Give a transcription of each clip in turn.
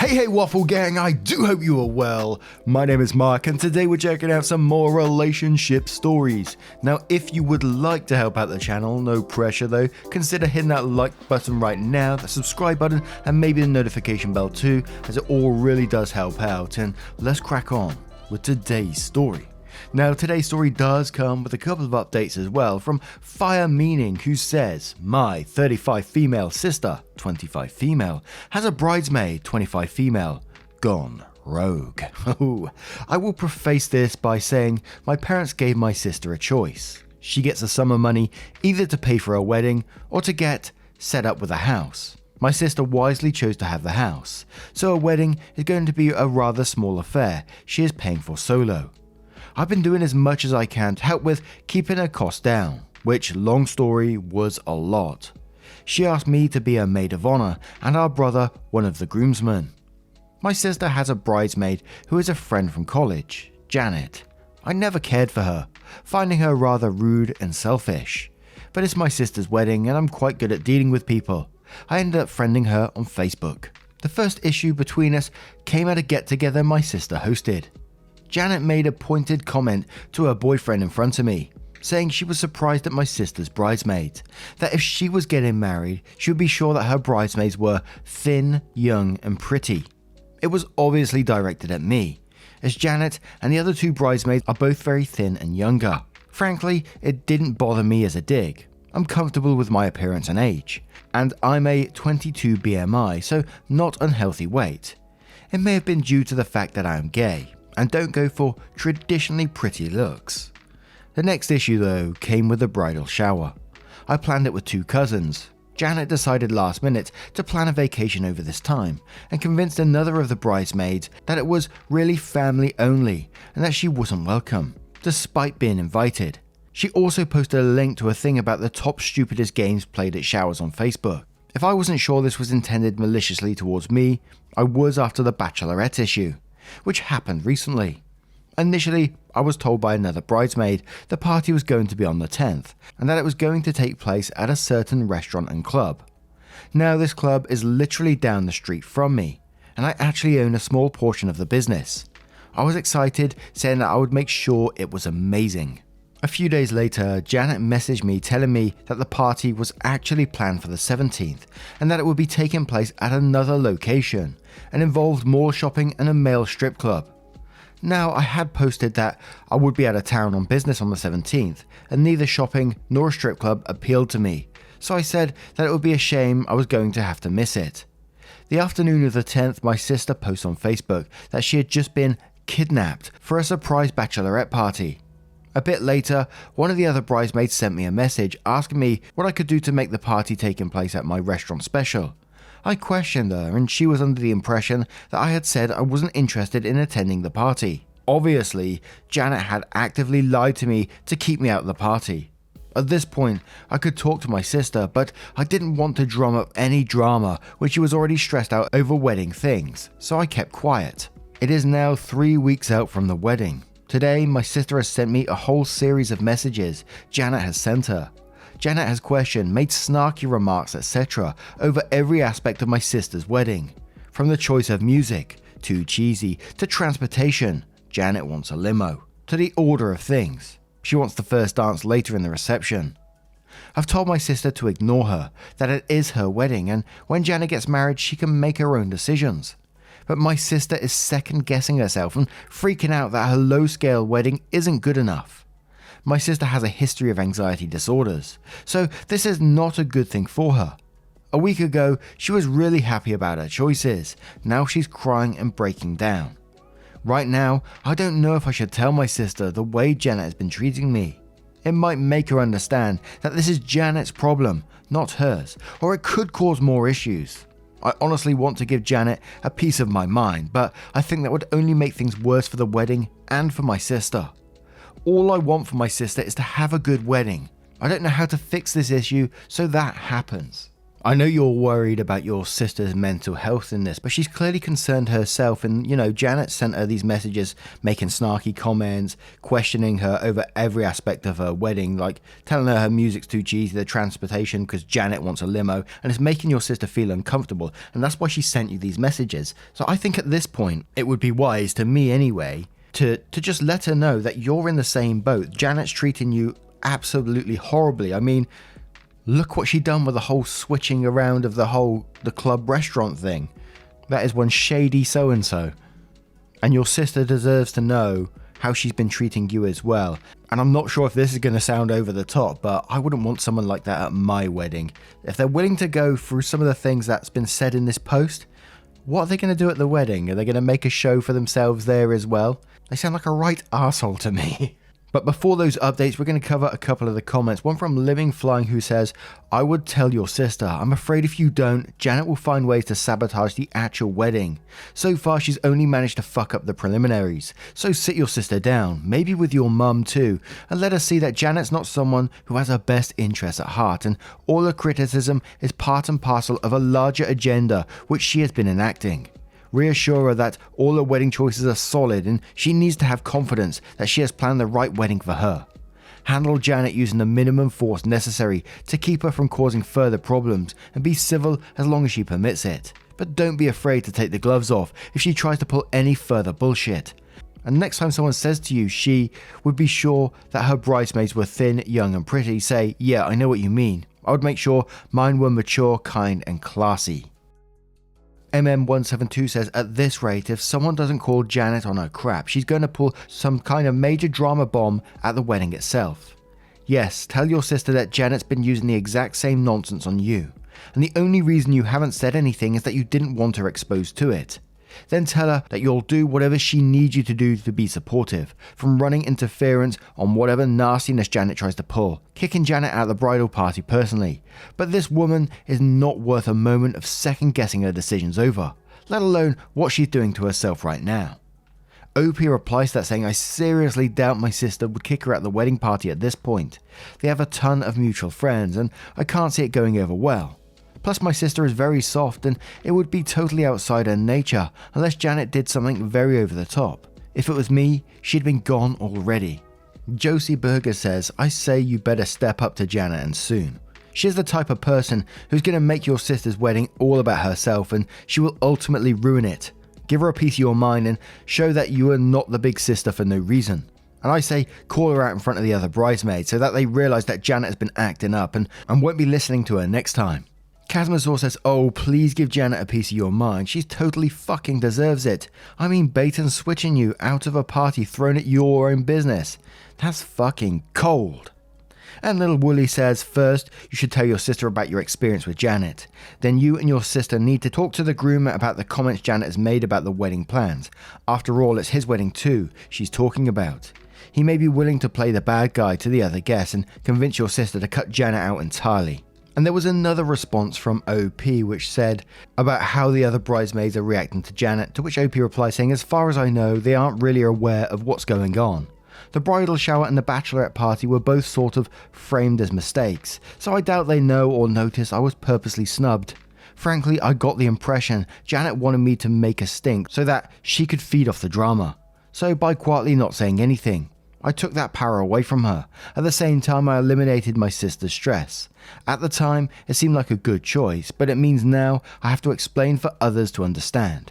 Hey Waffle Gang, I do hope you are well. My name is Mark and today we're checking out some more relationship stories. Now if you would like to help out the channel, no pressure though, consider hitting that like button right now, the subscribe button and maybe the notification bell too, as it all really does help out. And let's crack on with today's story. Now today's story does come with a couple of updates as well from Fire Meaning, who says, my 35 female sister, 25 female, has a bridesmaid, 25 female, gone rogue. I will preface this by saying my parents gave my sister a choice. She gets the sum of money either to pay for a wedding or to get set up with a house. My sister wisely chose to have the house, so a wedding is going to be a rather small affair she is paying for solo. I've been doing as much as I can to help with keeping her costs down, which, long story, was a lot. She asked me to be her maid of honor and our brother one of the groomsmen. My sister has a bridesmaid who is a friend from college, Janet. I never cared for her, finding her rather rude and selfish. But it's my sister's wedding and I'm quite good at dealing with people. I ended up friending her on Facebook. The first issue between us came at a get-together my sister hosted. Janet made a pointed comment to her boyfriend in front of me, saying she was surprised at my sister's bridesmaids, that if she was getting married, she would be sure that her bridesmaids were thin, young and pretty. It was obviously directed at me, as Janet and the other two bridesmaids are both very thin and younger. Frankly, it didn't bother me as a dig. I'm comfortable with my appearance and age, and I'm a 22 BMI, so not unhealthy weight. It may have been due to the fact that I am gay and don't go for traditionally pretty looks. The next issue though came with the bridal shower. I planned it with two cousins. Janet decided last minute to plan a vacation over this time and convinced another of the bridesmaids that it was really family only and that she wasn't welcome, despite being invited. She also posted a link to a thing about the top stupidest games played at showers on Facebook. If I wasn't sure this was intended maliciously towards me, I was after the Bachelorette issue, which happened recently. Initially, I was told by another bridesmaid the party was going to be on the 10th and that it was going to take place at a certain restaurant and club. Now this club is literally down the street from me and I actually own a small portion of the business. I was excited, saying that I would make sure it was amazing. A few days later, Janet messaged me telling me that the party was actually planned for the 17th and that it would be taking place at another location and involved more shopping and a male strip club. Now, I had posted that I would be out of town on business on the 17th and neither shopping nor a strip club appealed to me, so I said that it would be a shame I was going to have to miss it. The afternoon of the 10th, my sister posted on Facebook that she had just been kidnapped for a surprise bachelorette party. A bit later, one of the other bridesmaids sent me a message asking me what I could do to make the party taking place at my restaurant special. I questioned her and she was under the impression that I had said I wasn't interested in attending the party. Obviously, Janet had actively lied to me to keep me out of the party. At this point, I could talk to my sister, but I didn't want to drum up any drama when she was already stressed out over wedding things, so I kept quiet. It is now 3 weeks out from the wedding. Today, my sister has sent me a whole series of messages Janet has sent her. Janet has questioned, made snarky remarks, etc. over every aspect of my sister's wedding. From the choice of music, too cheesy, to transportation, Janet wants a limo, to the order of things. She wants the first dance later in the reception. I've told my sister to ignore her, that it is her wedding and when Janet gets married she can make her own decisions. But my sister is second guessing herself and freaking out that her low scale wedding isn't good enough. My sister has a history of anxiety disorders, so this is not a good thing for her. A week ago, she was really happy about her choices. Now she's crying and breaking down. Right now, I don't know if I should tell my sister the way Janet has been treating me. It might make her understand that this is Janet's problem, not hers, or it could cause more issues. I honestly want to give Janet a piece of my mind, but I think that would only make things worse for the wedding and for my sister. All I want for my sister is to have a good wedding. I don't know how to fix this issue, so that happens. I know you're worried about your sister's mental health in this, but she's clearly concerned herself. And, Janet sent her these messages making snarky comments, questioning her over every aspect of her wedding, like telling her music's too cheesy, the transportation because Janet wants a limo, and it's making your sister feel uncomfortable. And that's why she sent you these messages. So I think at this point, it would be wise, to me anyway, to just let her know that you're in the same boat. Janet's treating you absolutely horribly. I mean, look what she done with the whole switching around of the club restaurant thing. That is one shady so-and-so. And your sister deserves to know how she's been treating you as well. And I'm not sure if this is going to sound over the top, but I wouldn't want someone like that at my wedding. If they're willing to go through some of the things that's been said in this post, what are they going to do at the wedding? Are they going to make a show for themselves there as well? They sound like a right arsehole to me. But before those updates, we're going to cover a couple of the comments. One from Living Flying, who says, I would tell your sister. I'm afraid if you don't, Janet will find ways to sabotage the actual wedding. So far, she's only managed to fuck up the preliminaries. So sit your sister down, maybe with your mum too, and let her see that Janet's not someone who has her best interests at heart, and all her criticism is part and parcel of a larger agenda which she has been enacting. Reassure her that all her wedding choices are solid and she needs to have confidence that she has planned the right wedding for her. Handle Janet using the minimum force necessary to keep her from causing further problems, and be civil as long as she permits it. But don't be afraid to take the gloves off if she tries to pull any further bullshit. And next time someone says to you she would be sure that her bridesmaids were thin, young and pretty, say, yeah, I know what you mean. I would make sure mine were mature, kind and classy. MM172 says, at this rate, if someone doesn't call Janet on her crap, she's going to pull some kind of major drama bomb at the wedding itself. Yes, tell your sister that Janet's been using the exact same nonsense on you, and the only reason you haven't said anything is that you didn't want her exposed to it. Then tell her that you'll do whatever she needs you to do to be supportive, from running interference on whatever nastiness Janet tries to pull, kicking Janet out of the bridal party personally. But this woman is not worth a moment of second guessing her decisions over, let alone what she's doing to herself right now. OP replies to that saying, I seriously doubt my sister would kick her out of the wedding party at this point. They have a ton of mutual friends and I can't see it going over well. Plus my sister is very soft and it would be totally outside her nature unless Janet did something very over the top. If it was me, she'd been gone already. Josie Berger says, I say you better step up to Janet and soon. She's the type of person who's going to make your sister's wedding all about herself and she will ultimately ruin it. Give her a piece of your mind and show that you are not the big sister for no reason. And I say call her out in front of the other bridesmaids so that they realise that Janet has been acting up and won't be listening to her next time. Casmasaur says, oh, please give Janet a piece of your mind. She's totally fucking deserves it. I mean, bait and switching you out of a party thrown at your own business. That's fucking cold. And Little Wooly says, first, you should tell your sister about your experience with Janet. Then you and your sister need to talk to the groom about the comments Janet has made about the wedding plans. After all, it's his wedding too she's talking about. He may be willing to play the bad guy to the other guests and convince your sister to cut Janet out entirely. And there was another response from OP which said about how the other bridesmaids are reacting to Janet, to which OP replies saying, as far as I know, they aren't really aware of what's going on. The bridal shower and the bachelorette party were both sort of framed as mistakes, so I doubt they know or notice I was purposely snubbed. Frankly, I got the impression Janet wanted me to make a stink so that she could feed off the drama. So by quietly not saying anything, I took that power away from her. At the same time, I eliminated my sister's stress. At the time, it seemed like a good choice, but it means now I have to explain for others to understand.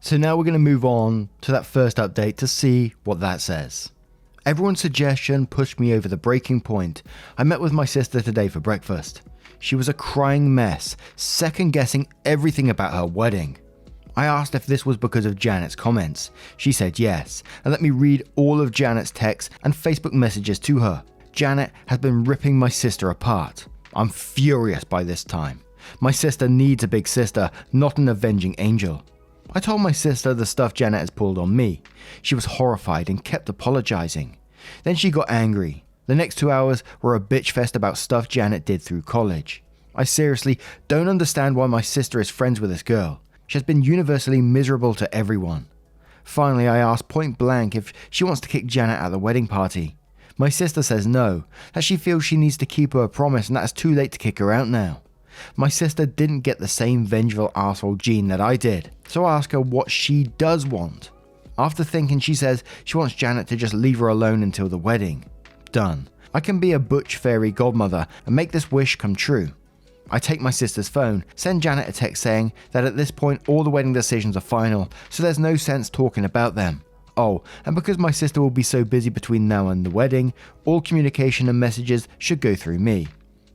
So now we're going to move on to that first update to see what that says. Everyone's suggestion pushed me over the breaking point. I met with my sister today for breakfast. She was a crying mess, second guessing everything about her wedding. I asked if this was because of Janet's comments. She said yes, and let me read all of Janet's texts and Facebook messages to her. Janet has been ripping my sister apart. I'm furious by this time. My sister needs a big sister, not an avenging angel. I told my sister the stuff Janet has pulled on me. She was horrified and kept apologizing. Then she got angry. The next 2 hours were a bitch fest about stuff Janet did through college. I seriously don't understand why my sister is friends with this girl. She has been universally miserable to everyone. Finally, I asked point blank if she wants to kick Janet out of the wedding party. My sister says no, that she feels she needs to keep her promise and that it's too late to kick her out now. My sister didn't get the same vengeful arsehole gene that I did, so I ask her what she does want. After thinking, she says she wants Janet to just leave her alone until the wedding. Done. I can be a butch fairy godmother and make this wish come true. I take my sister's phone, send Janet a text saying that at this point all the wedding decisions are final, so there's no sense talking about them. Oh, and because my sister will be so busy between now and the wedding, all communication and messages should go through me.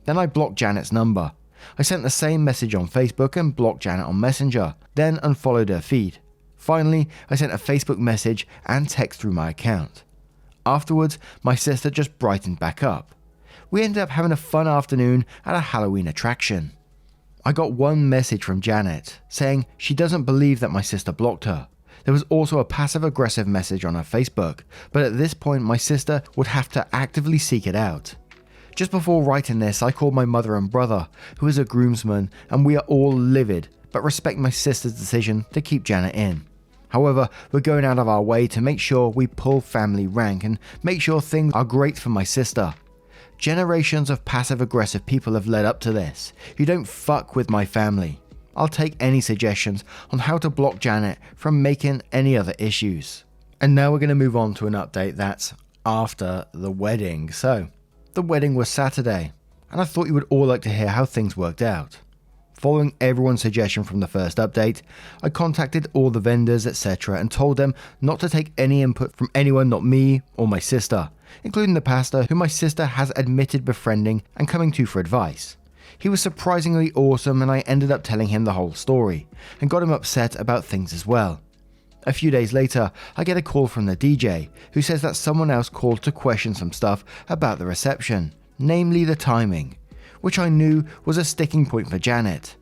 Then I blocked Janet's number. I sent the same message on Facebook and blocked Janet on Messenger, then unfollowed her feed. Finally, I sent a Facebook message and text through my account. Afterwards, my sister just brightened back up. We ended up having a fun afternoon at a Halloween attraction. I got one message from Janet saying she doesn't believe that my sister blocked her. There was also a passive-aggressive message on her Facebook, but at this point my sister would have to actively seek it out. Just before writing this, I called my mother and brother, who is a groomsman, and we are all livid, but respect my sister's decision to keep Janet in. However, we're going out of our way to make sure we pull family rank and make sure things are great for my sister. Generations of passive-aggressive people have led up to this. You don't fuck with my family. I'll take any suggestions on how to block Janet from making any other issues. And now we're going to move on to an update that's after the wedding. So, the wedding was Saturday, and I thought you would all like to hear how things worked out. Following everyone's suggestion from the first update, I contacted all the vendors, etc., and told them not to take any input from anyone not me or my sister, including the pastor who my sister has admitted befriending and coming to for advice. He was surprisingly awesome, and I ended up telling him the whole story, and got him upset about things as well. A few days later, I get a call from the DJ, who says that someone else called to question some stuff about the reception, namely the timing, which I knew was a sticking point for Janet.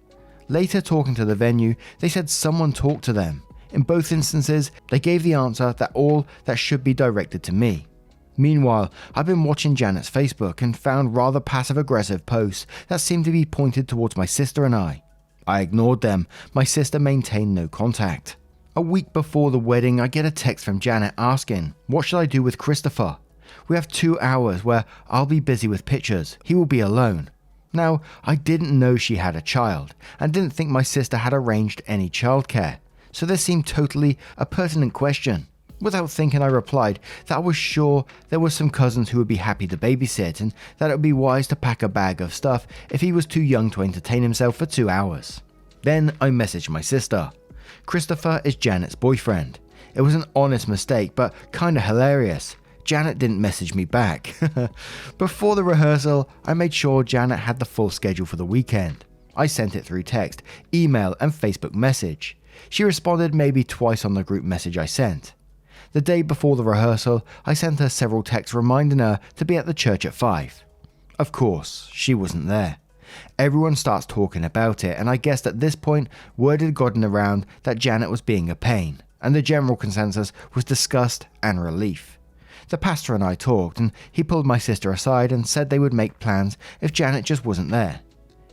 Later, talking to the venue, they said someone talked to them. In both instances, they gave the answer that all that should be directed to me. Meanwhile, I've been watching Janet's Facebook and found rather passive-aggressive posts that seemed to be pointed towards my sister and I. I ignored them. My sister maintained no contact. A week before the wedding, I get a text from Janet asking, what should I do with Christopher? We have 2 hours where I'll be busy with pictures. He will be alone. Now, I didn't know she had a child and didn't think my sister had arranged any childcare, so this seemed totally a pertinent question. Without thinking, I replied that I was sure there were some cousins who would be happy to babysit and that it would be wise to pack a bag of stuff if he was too young to entertain himself for 2 hours. Then I messaged my sister. Christopher is Janet's boyfriend. It was an honest mistake, but kinda hilarious. Janet didn't message me back. Before the rehearsal, I made sure Janet had the full schedule for the weekend. I sent it through text, email, and Facebook message. She responded maybe twice on the group message I sent. The day before the rehearsal, I sent her several texts reminding her to be at the church at 5. Of course, she wasn't there. Everyone starts talking about it, and I guessed at this point word had gotten around that Janet was being a pain, and the general consensus was disgust and relief. The pastor and I talked, and he pulled my sister aside and said they would make plans if Janet just wasn't there.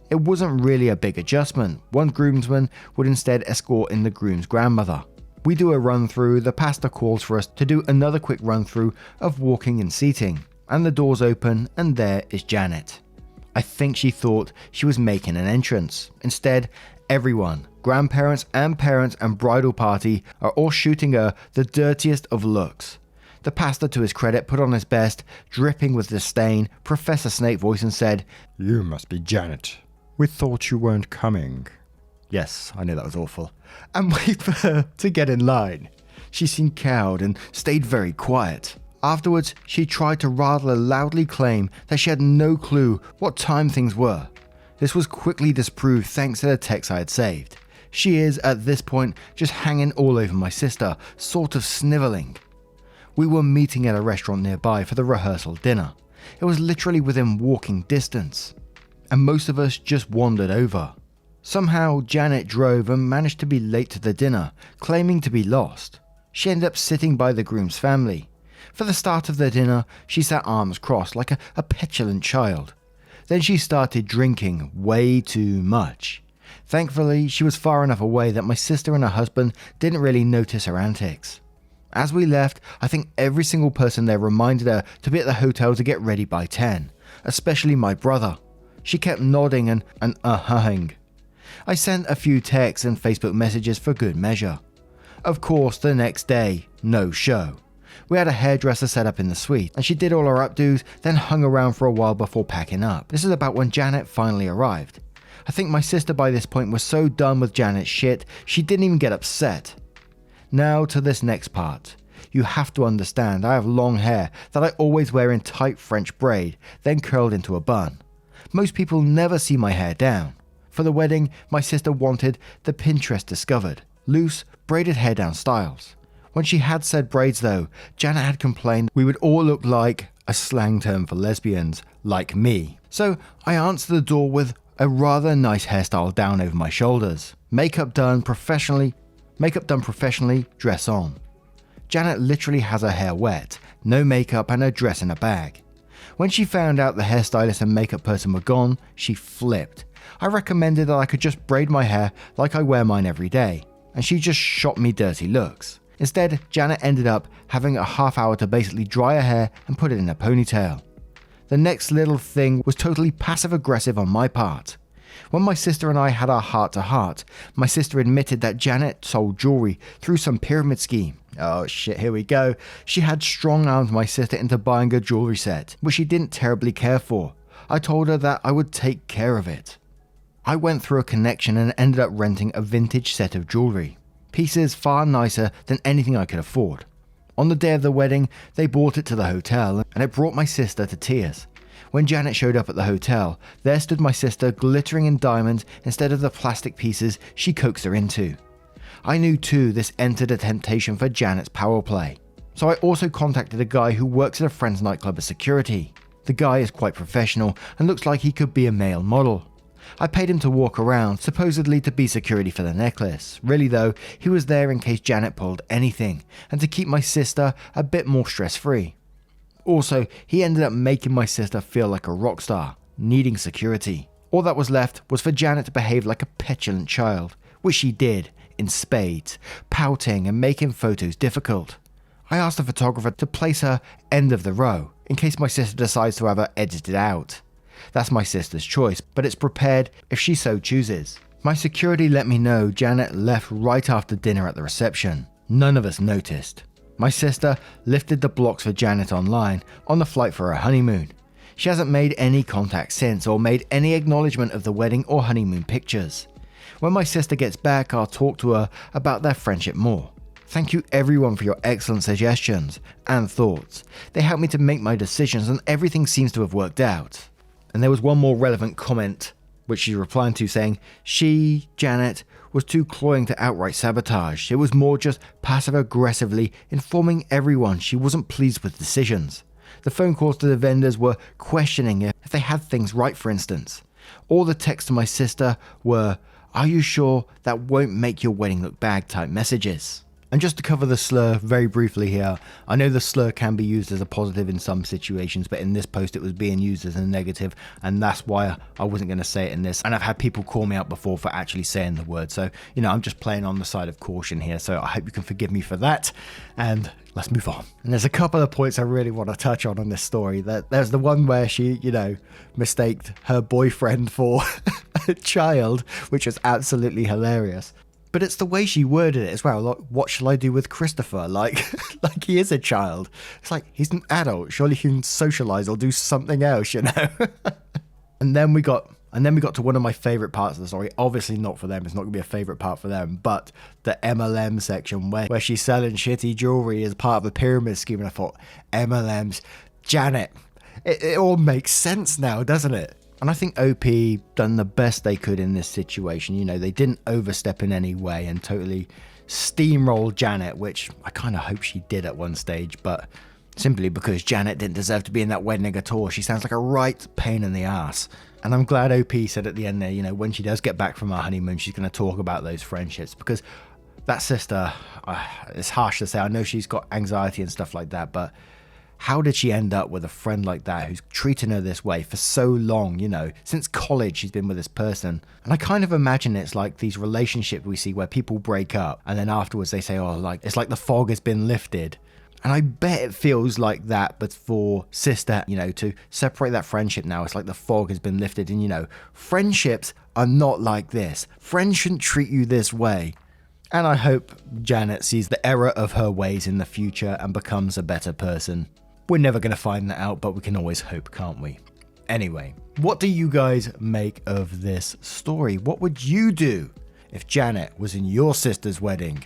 It wasn't really a big adjustment. One groomsman would instead escort in the groom's grandmother. We do a run-through, the pastor calls for us to do another quick run-through of walking and seating, and the doors open and there is Janet. I think she thought she was making an entrance. Instead, everyone, grandparents and parents and bridal party, are all shooting her the dirtiest of looks. The pastor, to his credit, put on his best, dripping with disdain, Professor Snape voice and said, "You must be Janet. We thought you weren't coming." Yes, I know that was awful. And wait for her to get in line. She seemed cowed and stayed very quiet. Afterwards, she tried to rather loudly claim that she had no clue what time things were. This was quickly disproved thanks to the text I had saved. She is, at this point, just hanging all over my sister, sort of snivelling. We were meeting at a restaurant nearby for the rehearsal dinner. It was literally within walking distance, and most of us just wandered over. Somehow, Janet drove and managed to be late to the dinner, claiming to be lost. She ended up sitting by the groom's family. For the start of the dinner, she sat arms crossed like a petulant child. Then she started drinking way too much. Thankfully, she was far enough away that my sister and her husband didn't really notice her antics. As we left, I think every single person there reminded her to be at the hotel to get ready by 10, especially my brother. She kept nodding and uh-huhing. I sent a few texts and Facebook messages for good measure. Of course, the next day, no show. We had a hairdresser set up in the suite, and she did all her updos, then hung around for a while before packing up. This is about when Janet finally arrived. I think my sister by this point was so done with Janet's shit, she didn't even get upset. Now to this next part. You have to understand, I have long hair that I always wear in tight French braid, then curled into a bun. Most people never see my hair down. For the wedding, my sister wanted the Pinterest discovered, loose, braided hair down styles. When she had said braids though, Janet had complained we would all look like, a slang term for lesbians, like me. So I answered the door with a rather nice hairstyle down over my shoulders. Makeup done professionally, dress on. Janet literally has her hair wet, no makeup and her dress in a bag. When she found out the hairstylist and makeup person were gone, she flipped. I recommended that I could just braid my hair like I wear mine every day, and she just shot me dirty looks. Instead, Janet ended up having a half hour to basically dry her hair and put it in a ponytail. The next little thing was totally passive aggressive on my part. When my sister and I had our heart to heart, my sister admitted that Janet sold jewelry through some pyramid scheme. Oh shit, here we go. She had strong-armed my sister into buying a jewelry set, which she didn't terribly care for. I told her that I would take care of it. I went through a connection and ended up renting a vintage set of jewelry. Pieces far nicer than anything I could afford. On the day of the wedding, they brought it to the hotel, and it brought my sister to tears. When Janet showed up at the hotel, there stood my sister glittering in diamonds instead of the plastic pieces she coaxed her into. I knew too this entered a temptation for Janet's power play. So I also contacted a guy who works at a friend's nightclub as security. The guy is quite professional and looks like he could be a male model. I paid him to walk around, supposedly to be security for the necklace. Really though, he was there in case Janet pulled anything, and to keep my sister a bit more stress-free. Also, he ended up making my sister feel like a rock star, needing security. All that was left was for Janet to behave like a petulant child, which she did, in spades, pouting and making photos difficult. I asked the photographer to place her end of the row, in case my sister decides to have her edited out. That's my sister's choice, but it's prepared if she so chooses. My security let me know Janet left right after dinner at the reception. None of us noticed. My sister lifted the blocks for Janet online on the flight for her honeymoon. She hasn't made any contact since or made any acknowledgement of the wedding or honeymoon pictures. When my sister gets back, I'll talk to her about their friendship more. Thank you everyone for your excellent suggestions and thoughts. They help me to make my decisions and everything seems to have worked out. And there was one more relevant comment, which she's replying to saying, she, Janet, was too cloying to outright sabotage. It was more just passive-aggressively informing everyone she wasn't pleased with decisions. The phone calls to the vendors were questioning if they had things right, for instance. All the texts to my sister were, "Are you sure that won't make your wedding look bad?" type messages. And just to cover the slur very briefly here, I know the slur can be used as a positive in some situations, but in this post it was being used as a negative, and that's why I wasn't going to say it in this. And I've had people call me out before for actually saying the word, so I'm just playing on the side of caution here, so I hope you can forgive me for that, and let's move on. And there's a couple of points I really want to touch on this story. There's the one where she, mistaked her boyfriend for a child, which was absolutely hilarious. But it's the way she worded it as well. Like, what shall I do with Christopher? Like he is a child. It's like, he's an adult. Surely he can socialize or do something else, And then we got to one of my favorite parts of the story. Obviously not for them. It's not going to be a favorite part for them. But the MLM section where she's selling shitty jewelry as part of a pyramid scheme. And I thought, MLMs, Janet. It all makes sense now, doesn't it? And I think OP done the best they could in this situation. They didn't overstep in any way and totally steamroll Janet, which I kind of hope she did at one stage, but simply because Janet didn't deserve to be in that wedding at all. She sounds like a right pain in the ass. And I'm glad OP said at the end there, when she does get back from her honeymoon, she's going to talk about those friendships, because that sister, it's harsh to say, I know she's got anxiety and stuff like that, but how did she end up with a friend like that who's treating her this way for so long, Since college she's been with this person. And I kind of imagine it's like these relationships we see where people break up and then afterwards they say, it's like the fog has been lifted. And I bet it feels like that, but for sister, to separate that friendship now, it's like the fog has been lifted. And, friendships are not like this. Friends shouldn't treat you this way. And I hope Janet sees the error of her ways in the future and becomes a better person. We're never going to find that out, but we can always hope, can't we? Anyway, what do you guys make of this story? What would you do if Janet was in your sister's wedding?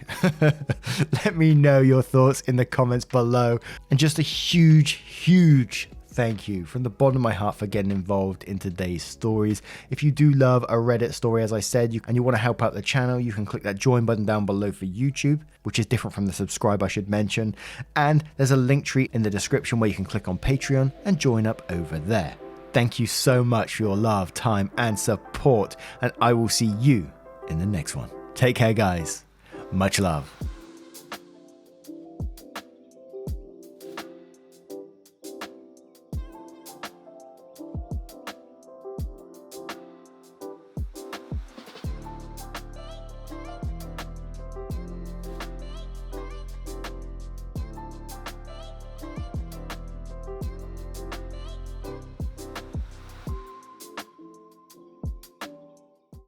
Let me know your thoughts in the comments below. And just a huge thank you from the bottom of my heart for getting involved in today's stories. If you do love a Reddit story, as I said, and you want to help out the channel, you can click that join button down below for YouTube, which is different from the subscribe, I should mention. And there's a link tree in the description where you can click on Patreon and join up over there. Thank you so much for your love, time, and support, and I will see you in the next one. Take care, guys. Much love.